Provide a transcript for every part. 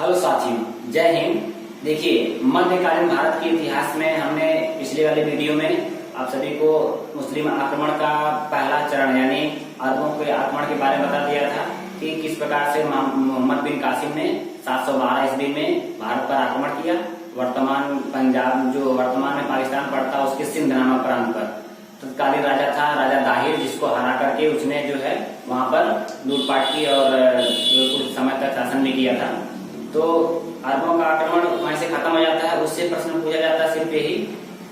Hello साथियों, जय हिंद। देखिए, मध्यकालीन भारत के इतिहास में हमने पिछले वाले वीडियो में आप सभी को मुस्लिम आक्रमण का पहला चरण यानी अरबों के आक्रमण के बारे में बता दिया था कि किस प्रकार से मोहम्मद बिन कासिम ने 712 ईस्वी में भारत पर आक्रमण किया। वर्तमान पंजाब, जो वर्तमान में पाकिस्तान पड़ता, उसके सिंध नामक प्रांत पर तत्कालीन राजा था राजा दाहिर, जिसको हरा करके उसने जो है वहां पर लूटपाट की और कुछ समय तक शासन भी किया था। तो अरबों का आक्रमण वहीं से खत्म हो जाता है। उससे प्रश्न पूछा जाता है सिर्फ यही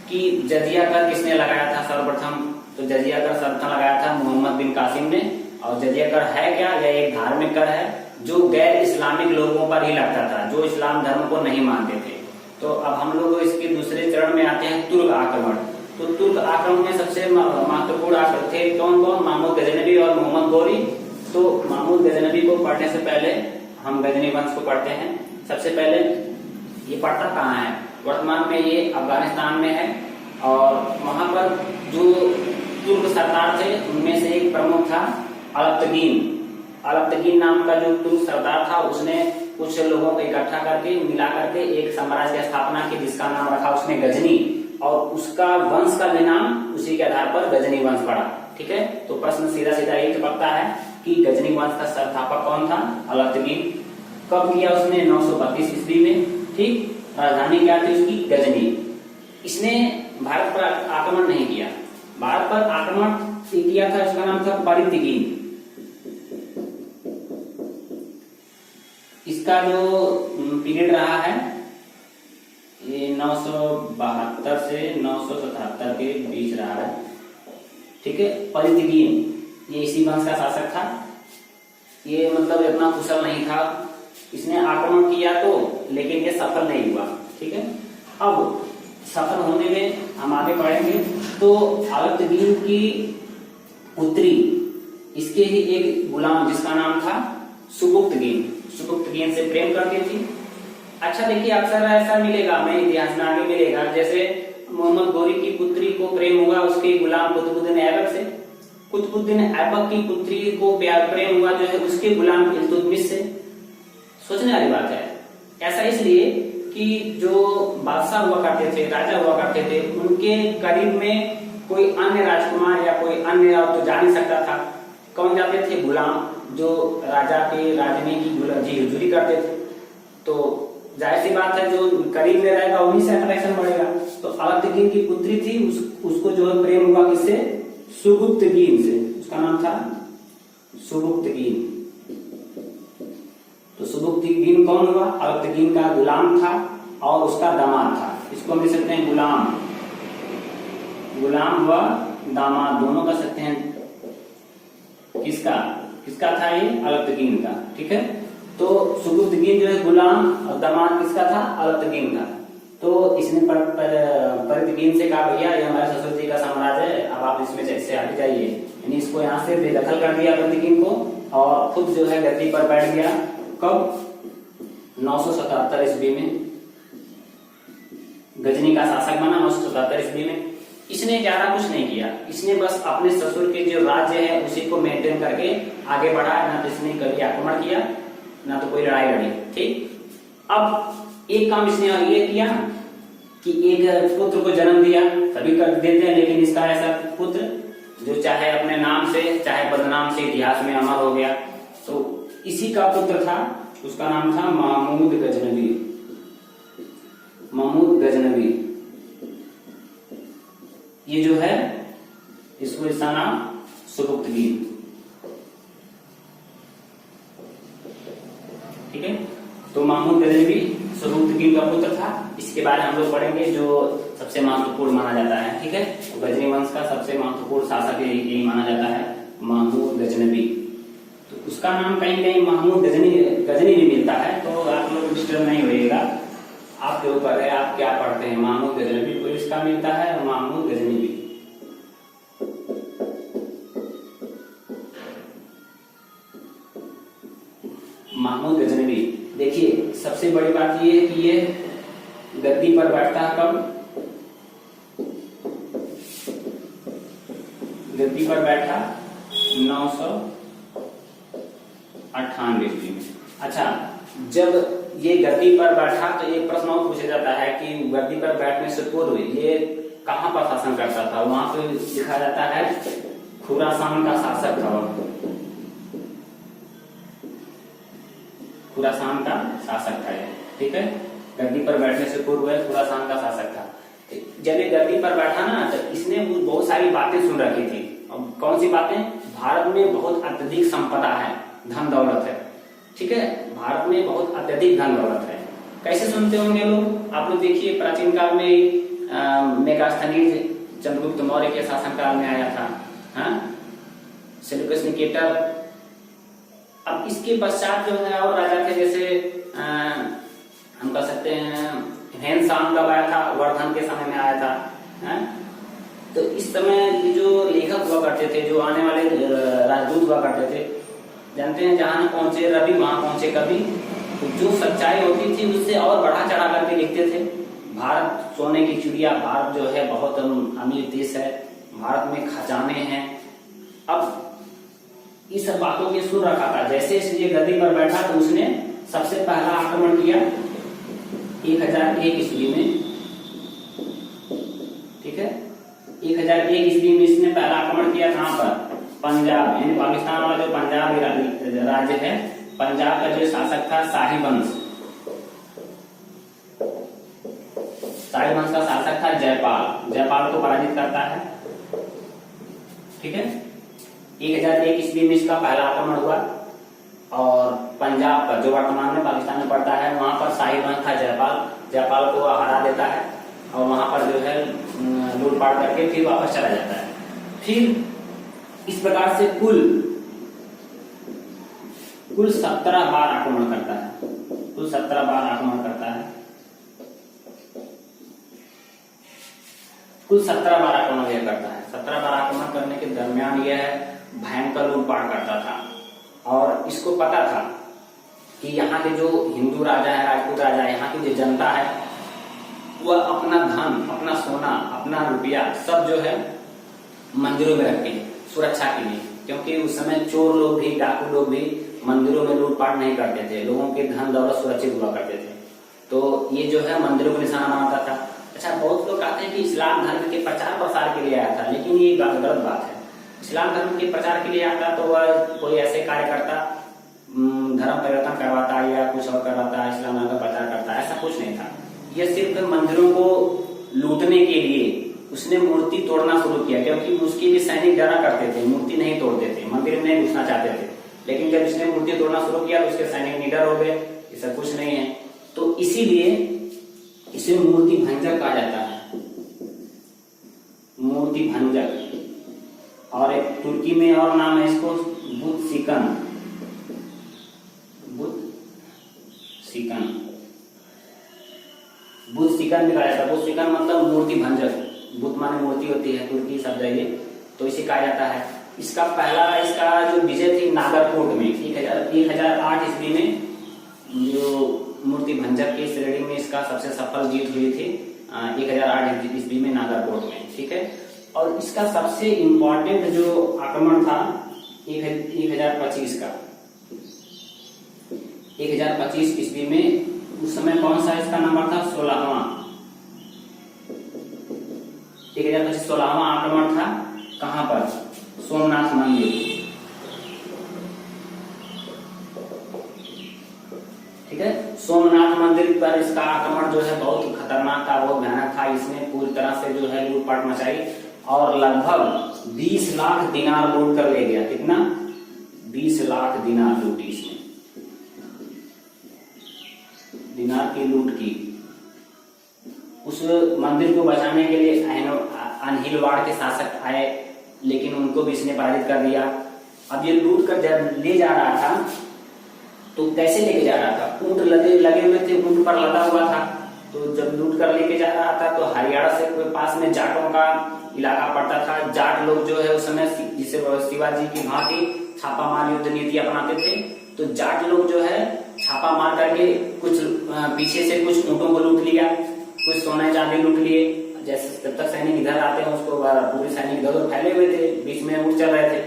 कि जजिया कर किसने लगाया था सर्वप्रथम। तो जजिया कर सर्वप्रथम लगाया था मोहम्मद बिन कासिम ने। और जजिया कर है क्या? यह एक धार्मिक कर है जो गैर इस्लामिक लोगों पर ही लगता था, जो इस्लाम धर्म को नहीं मानते थे। तो अब हम लोग इसके दूसरे चरण में आते हैं, तुर्क आक्रमण। तो तुर्क आक्रमण में सबसे महत्वपूर्ण थे कौन कौन? महमूद गजनवी और मोहम्मद गौरी। तो महमूद गजनवी को पढ़ने से पहले हम गजनी वंश को पढ़ते हैं। सबसे पहले ये पड़ता कहाँ है? वर्तमान में ये अफगानिस्तान में है। और वहां पर जो तुर्क सरदार थे उनमें से एक प्रमुख था अलप्तगीन नाम का जो तुर्क सरदार था। उसने कुछ लोगों को इकट्ठा करके मिला करके एक साम्राज्य की स्थापना की, जिसका नाम रखा उसने गजनी। और उसका वंश का भी नाम उसी के आधार पर गजनी वंश पड़ा। ठीक है, तो प्रश्न सीधा सीधा ये चपकता है कि गजनी वंश का संस्थापक कौन था? अलप्तगीन। कब किया उसने? 932 ईस्वी में। ठीक, राजधानी क्या थी उसकी? गजनी। इसने भारत पर आक्रमण नहीं किया। भारत पर आक्रमण किया था, उसका नाम था परितगीन। इसका जो पीरियड रहा है ये 972 से 977 के बीच रहा है। ठीक है, परितगीन ये इसी वंश का शासक था। ये मतलब इतना कुशल नहीं था। इसने आक्रमण किया तो, लेकिन ये सफल नहीं हुआ। ठीक है, अब सफल होने में हम आगे बढ़ेंगे। तो अलप्तगीन की पुत्री, इसके ही एक गुलाम जिसका नाम था सुबुक्तगीन से प्रेम करती थी। अच्छा देखिए, अक्सर ऐसा मिलेगा, हमें इतिहास में आगे मिलेगा, जैसे मोहम्मद गौरी की पुत्री को प्रेम हुआ उसके गुलाम कुतुबुद्दीन ऐबक से। कुतुबुद्दीन ऐबक की पुत्री को प्रेम हुआ जो है उसके गुलाम इल्तुतमिश से। सोचने वाली बात है। ऐसा इसलिए कि जो बादशाह हुआ करते थे, राजा हुआ करते थे, उनके करीब में कोई अन्य राजकुमार या कोई अन्य तो जा नहीं सकता था। कौन जाते थे? गुलाम, जो राजा के राजनी की हुजूरी करते थे। तो जाहिर सी बात है, जो करीब में रहेगा उन्हीं से अट्रैक्शन बढ़ेगा। तो अलप्तगीन की पुत्री थी, उसको जो है प्रेम हुआ किससे? सुबुक्तगीन से। उसका नाम था सुबुक्तगीन। तो सुबुक्तगीन कौन हुआ? अलप्तगीन का गुलाम था और उसका दामाद था। इसको हम लिख सकते हैं गुलाम व दामाद, दोनों कर सकते हैं। किसका था ये? अलप्तगीन का। ठीक है, तो सुबुक्तगीन जो है गुलाम और दामाद किसका था? अलप्तगीन का। तो इसने परितगीन से कहा, भैया ये हमारे ससुर जी का साम्राज्य है, अब आप इसमें से हट जाइए। यानी इसको यहाँ से बेदखल कर दिया परितगीन को, और खुद जो है गद्दी पर बैठ गया। कब? 977 ईस्वी में गजनी का शासक बना। 977 ईस्वी में इसने ज्यादा कुछ नहीं किया। इसने बस अपने ससुर के जो राज्य है उसी को मेंटेन करके आगे बढ़ा। ना तो इसने कभी आक्रमण किया, ना तो कोई लड़ाई लड़ी। ठीक, अब एक काम इसने ये किया कि एक पुत्र को जन्म दिया। सभी कर देते हैं, लेकिन इसका ऐसा पुत्र जो चाहे अपने नाम से चाहे बदनाम से इतिहास में अमर हो गया। तो इसी का पुत्र था, उसका नाम था महमूद गजनवी। ये जो है इसको इसका नाम सुबुक्तगीन। ठीक है, तो महमूद गजनवी सुबुक्तगीन का पुत्र था। इसके बारे में हम लोग पढ़ेंगे, जो सबसे महत्वपूर्ण माना जाता है। ठीक है, तो गजनी वंश का सबसे महत्वपूर्ण शासक यही माना जाता है, महमूद गजनवी। तो उसका नाम कहीं कहीं महमूद गजनी भी मिलता है, तो आप लोग डिस्टर्ब नहीं होइएगा, आपके ऊपर है आप क्या पढ़ते हैं। महमूद गजनवी को इसका मिलता है और महमूद गजनी भी। महमूद गजनवी, देखिए सबसे बड़ी बात ये है कि ये गद्दी पर बैठता है। कब? गद्दी पर बैठा 998 ईस्वी में। अच्छा, जब ये गद्दी पर बैठा तो एक प्रश्न और पूछा जाता है कि गद्दी पर बैठने से पूर्व ये कहाँ पर शासन करता था। वहां पे लिखा जाता है खुरासान का शासक था, खुरासान का शासक था। ठीक है, गद्दी पर बैठने से पूर्व खुरासान का शासक था। जब ये गद्दी पर बैठा ना तो इसने बहुत सारी बातें सुन रखी थी। अब कौन सी बातें? भारत में बहुत अत्यधिक संपदा है, धन दौलत है। ठीक है, भारत में बहुत अत्यधिक धन दौलत है। कैसे सुनते होंगे लोग? आप लोग देखिए, प्राचीन काल में मेगास्थनीज चंद्रगुप्त मौर्य के शासन काल में आया था, सेल्यूकस निकेटर। अब इसके पश्चात जो है और राजा थे, जैसे हम कह सकते हैं हेनसांग कब आया था? वर्धन के समय में आया था। तो इस समय जो लेखक हुआ करते थे, जो आने वाले राजदूत हुआ करते थे, जानते हैं जहां पहुंचे रवि वहां पहुंचे कवि। तो जो सच्चाई होती थी उससे और बढ़ा चढ़ा करके लिखते थे। भारत सोने की चिड़िया, भारत जो है बहुत अमीर देश है, भारत में खजाने हैं। अब इस सब बातों की सुन रखा था। जैसे ये गद्दी पर बैठा तो उसने सबसे पहला आक्रमण किया 1001 ईस्वी में। ठीक है, 1001 ईस्वी में इसने पहला आक्रमण किया। कहां पर? पंजाब, यानी पाकिस्तान वाला जो पंजाब राज्य है, पंजाब का जो शासक था शाही वंश, शाही वंश का शासक था जयपाल। जयपाल को पराजित करता है। ठीक है, 1001 ईस्वी में इसका पहला आक्रमण हुआ और पंजाब पर, जो वर्तमान में पाकिस्तान में पड़ता है, वहां पर शाही वंश था जयपाल। जयपाल को हरा देता है और वहां पर जो है लूटपाट करके फिर वापस चला जाता है। फिर इस प्रकार से कुल 17 बार आक्रमण करता है। कुल 17 बार आक्रमण करता है। कुल 17 बार आक्रमण यह करता है। 17 बार आक्रमण करने के दरमियान यह भयंकर लूटपाट करता था और इसको पता था कि यहाँ के जो हिंदू राजा है, राजपूत राजा है, यहाँ की जो जनता है, वह अपना धन, अपना सोना, अपना रुपया सब जो है मंदिरों में रखते हैं सुरक्षा के लिए। क्योंकि उस समय चोर लोग भी, डाकू लोग भी मंदिरों में लूटपाट नहीं करते थे, लोगों के धन दौलत सुरक्षित हुआ करते थे। तो ये जो है मंदिरों को निशाना बनाता था। अच्छा, बहुत लोग कहते हैं कि इस्लाम धर्म के प्रचार प्रसार के लिए आया था, लेकिन ये गलत बात है। इस्लाम धर्म के प्रचार के लिए आता तो वह कोई ऐसे कार्य करता, धर्म परिवर्तन करवाता या कुछ और करवाता, इस्लाम धर्म का प्रचार करता, ऐसा कुछ नहीं था। यह सिर्फ मंदिरों को लूटने के लिए उसने मूर्ति तोड़ना शुरू किया, क्योंकि उसके भी सैनिक डरा करते थे, मूर्ति नहीं तोड़ते थे, मंदिर में नहीं घुसना चाहते थे। लेकिन जब इसने मूर्ति तोड़ना शुरू किया तो उसके सैनिक निडर हो गए, ऐसा कुछ नहीं है। तो इसीलिए इसे मूर्ति भंजक कहा जाता है, मूर्ति भंजक। और एक तुर्की में और नाम है इसको बुत सिकन, बुत सिकन, बुत सिकन भी कहा जाता है। बुत सिकन मतलब मूर्ति भंजक, बुत माने मूर्ति होती है, तुर्की शब्द है ये, तो इसे कहा जाता है। इसका जो विजय थी नागरकोट में 1008 ईस्वी में, जो मूर्ति भंजक की श्रेणी में इसका सबसे सफल जीत हुई थी 1008 ईस्वी में नागरकोट में। ठीक है, और इसका सबसे इम्पोर्टेंट जो आक्रमण था 1025 का, 1025 ईस्वी में। उस समय कौन सा इसका नंबर था? 16वां। 1025 16वां आक्रमण था। कहां पर? सोमनाथ मंदिर। ठीक है, सोमनाथ मंदिर पर इसका आक्रमण जो है बहुत खतरनाक था, बहुत भयानक था। इसने पूरी तरह से जो है लूटपाट मचाई और लगभग 20 लाख दिनार लूट कर ले गया। कितना? 20 लाख दिनार लूटी इसने, दिनार की लूट की। उस मंदिर को बचाने के लिए अनहिलवाड़ के शासक आए, लेकिन उनको भी इसने पराजित कर दिया। अब ये लूट कर जब ले जा रहा था तो कैसे लेके जा रहा था? ऊंट लगे हुए थे, ऊंट पर लदा हुआ था। तो जब लूट कर लेके जा रहा था तो हरियाणा से पास में जाटों का इलाका पड़ता था। जाट लोग जो है उस समय जिसे शिवाजी की भांति छापामार युद्ध नीति अपनाते थे। तो जाट लोग जो है छापा मार करके कुछ पीछे से कुछ ऊंटों को लूट लिया, कुछ सोना चांदी लूट लिए। जैसे जब तक सैनिक इधर आते हैं उसको पूरे सैनिक इधर फैले हुए थे, बीच में ऊंट चल रहे थे,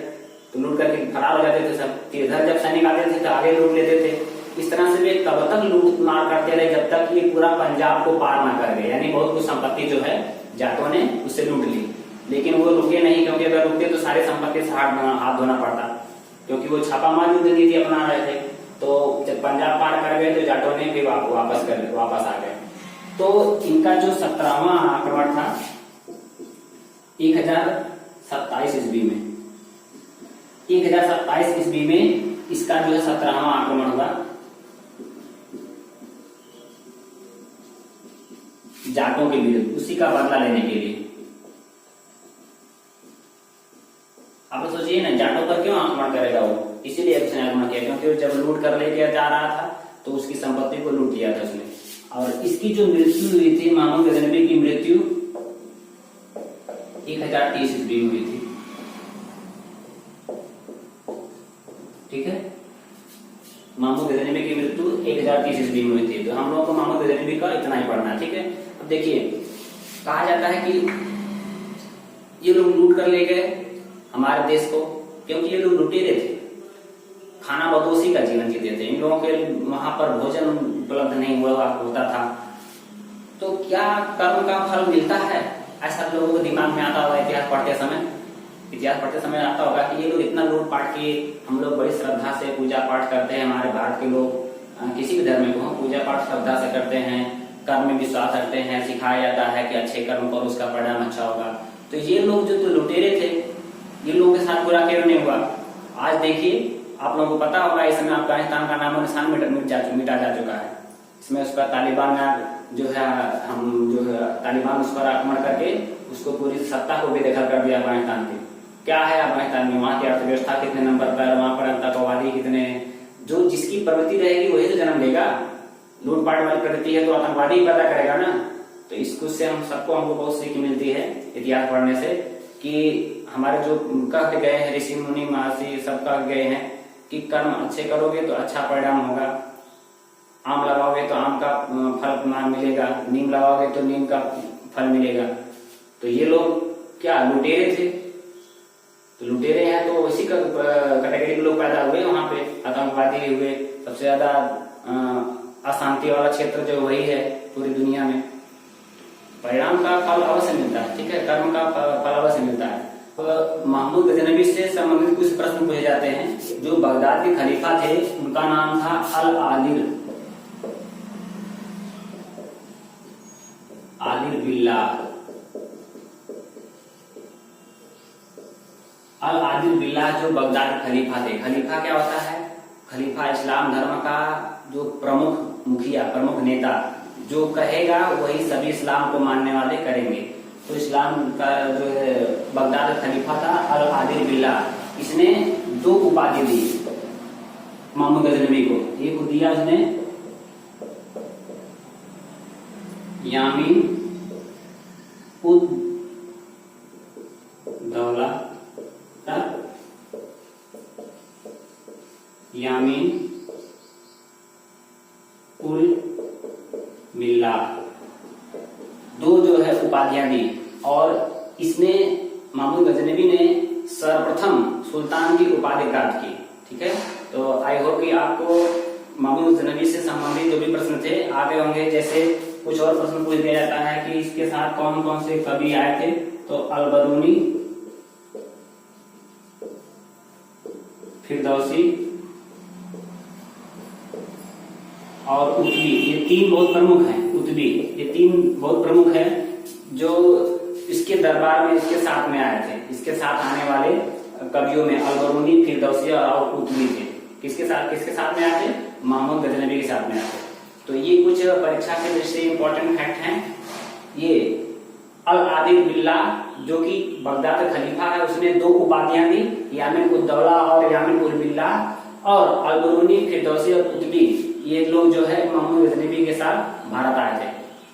तो लूट करके फरार हो जाते थे सब। इधर जब सैनिक आते थे तो आगे लूट लेते थे। इस तरह से वे तब तक लूट मार करते रहे जब तक ये पूरा पंजाब को पार ना कर गए, यानी बहुत कुछ संपत्ति जो है जाटों ने उससे लूट ली। लेकिन वो रुके नहीं, क्योंकि अगर रुकते तो सारे संपत्ति से हाथ धोना पड़ता, क्योंकि वो छापामार युद्ध नीति अपना रहे थे। तो जब पंजाब पार कर गए तो जाटों ने फिर वापस आ गए। तो इनका जो 17वां आक्रमण था 1027 ईस्वी में, 1027 ईस्वी में इसका जो है 17वां आक्रमण हुआ जाटों के विरुद्ध, उसी का बदला लेने के लिए। आप सोचिए ना, जाटों पर क्यों आक्रमण करेगा वो, इसीलिए उसने आक्रमण किया क्योंकि वो जब लूट कर लेके जा रहा था तो उसकी संपत्ति को लूट लिया था उसने। और इसकी जो मृत्यु हुई थी, महमूद गजनवी की मृत्यु 1030 ईस्वी में हुई थी। ठीक है, महमूद गजनवी की मृत्यु 1030 ईस्वी में हुई थी। तो हम लोगों को महमूद गजनवी का इतना ही पढ़ना है। ठीक है, अब देखिए कहा जाता है कि ये लोग लूट कर ले गए हमारे देश को, क्योंकि ये लोग लुटेरे थे, खाना बदोशी का जीवन जीते थे। इन लोगों के वहां पर भोजन उपलब्ध नहीं होता था। तो क्या कर्म का फल मिलता है, ऐसा लोगों को दिमाग में आता होगा। इतिहास पढ़ते समय आता होगा कि ये लोग इतना लूटपाट किए, हम लोग बड़ी श्रद्धा से पूजा पाठ करते हैं। हमारे भारत के लोग किसी भी धर्म को पूजा पाठ श्रद्धा से करते हैं, कर्म में विश्वास रखते हैं, सिखाया जाता है कि अच्छे कर्म करो उसका परिणाम अच्छा होगा। तो ये लोग जो लुटेरे थे, ये लोगों के साथ बुरा क्यों नहीं हुआ। आज देखिए, आप लोगों को पता होगा इस समय अफगानिस्तान का नामो निशान मिटा जा चुका है। इसमें उसका तालिबान जो है तालिबान उस पर आक्रमण करके उसको पूरी सत्ता को बेदखल कर दिया अफगानिस्तान की। क्या है अफगानिस्तान में, वहां की अर्थव्यवस्था कितने नंबर पर, वहां पर आतंकवादी कितने, जो जिसकी प्रवृत्ति रहेगी वही तो जन्म लेगा। लूटपाट वाली प्रवृत्ति है तो आतंकवादी ही पैदा करेगा ना। तो इसको से हमको बहुत सीख मिलती है इतिहास पढ़ने से, कि हमारे जो कह के गए हैं ऋषि मुनि महर्षि सब कह गए हैं कि कर्म अच्छे करोगे तो अच्छा परिणाम होगा। आम लगाओगे तो आम का फल मिलेगा, नीम लगाओगे तो नीम का फल मिलेगा। तो ये लोग क्या लुटेरे थे, तो लुटेरे हैं तो इसी कैटेगरी के लोग पैदा हुए, वहां पे आतंकवादी हुए। सबसे ज्यादा अशांति वाला क्षेत्र जो वही है पूरी दुनिया में। परिणाम का फल अवश्य मिलता है, ठीक है, कर्म का फल अवश्य मिलता है। तो महमूद गजनवी से संबंधित कुछ प्रश्न पूछे जाते हैं। जो बगदाद के खलीफा थे उनका नाम था अल आदिल बिल्लाह। अल आदिल बिल्लाह जो बगदाद के खलीफा थे। खलीफा क्या होता है, खलीफा इस्लाम धर्म का जो प्रमुख मुखिया, प्रमुख नेता, जो कहेगा वही सभी इस्लाम को मानने वाले करेंगे। तो इस्लाम का जो बगदाद खलीफा था अल आदिल बिल्लाह, इसने 2 उपाधि दी महमूद गजनवी को। एक दिया उसने यामीन उद दौला, यामीन उल मिल्ला, 2 जो है उपाधियां दी। और इसने महमूद गजनवी ने सर्वप्रथम सुल्तान की उपाधि प्राप्त की। ठीक है, तो आई होप कि आपको महमूद गजनवी से संबंधित जो भी प्रश्न थे आगे होंगे। जैसे कुछ और प्रश्न पूछ दिया जाता है कि इसके साथ कौन कौन से कवि आए थे, तो अल-बरूनी, फिरदौसी और उतबी, ये 3 बहुत प्रमुख हैं। उतबी, ये 3 बहुत प्रमुख हैं जो इसके दरबार में इसके साथ में आए थे। इसके साथ आने वाले कवियों में अल-बरूनी, फिरदौसी और उतबी थे। किसके साथ में आए थे, महमूद गजनवी के साथ में आए थे। तो ये कुछ परीक्षा के दृष्टि से इंपॉर्टेंट फैक्ट हैं। ये अल आदिल बिल्लाह जो कि बगदाद का खलीफा है, उसने 2 उपाधियां दी, यामिन उद दौला और यामिन उल बिल्लाह। और अल-बरूनी, फिरदौसी और उतबी, ये लोग जो है महमूद गजनवी के साथ भारत आए थे।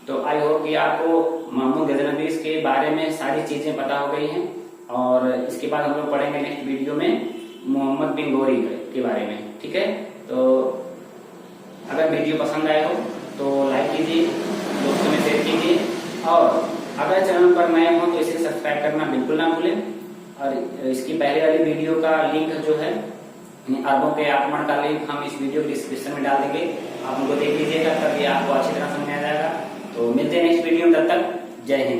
तो आई होप कि आपको महमूद गजनवी के बारे में सारी चीजें पता हो गई हैं। और इसके बाद हम लोग पढ़ेंगे नेक्स्ट वीडियो में मोहम्मद बिन गौरी के बारे में। ठीक है, तो अगर वीडियो पसंद आए हो तो लाइक कीजिए, दोस्तों में शेयर कीजिए, और अगर चैनल पर नए हो तो इसे सब्सक्राइब करना बिल्कुल ना भूलें। और इसकी पहले वाली वीडियो का लिंक जो है अरबों के आक्रमण का लिंक हम इस वीडियो के डिस्क्रिप्शन में डाल देंगे, आप उनको देख लीजिएगा, तभी आपको अच्छी तरह समझ में आ जाएगा। तो मिलते हैं नेक्स्ट वीडियो में, तब तक जय हिंद।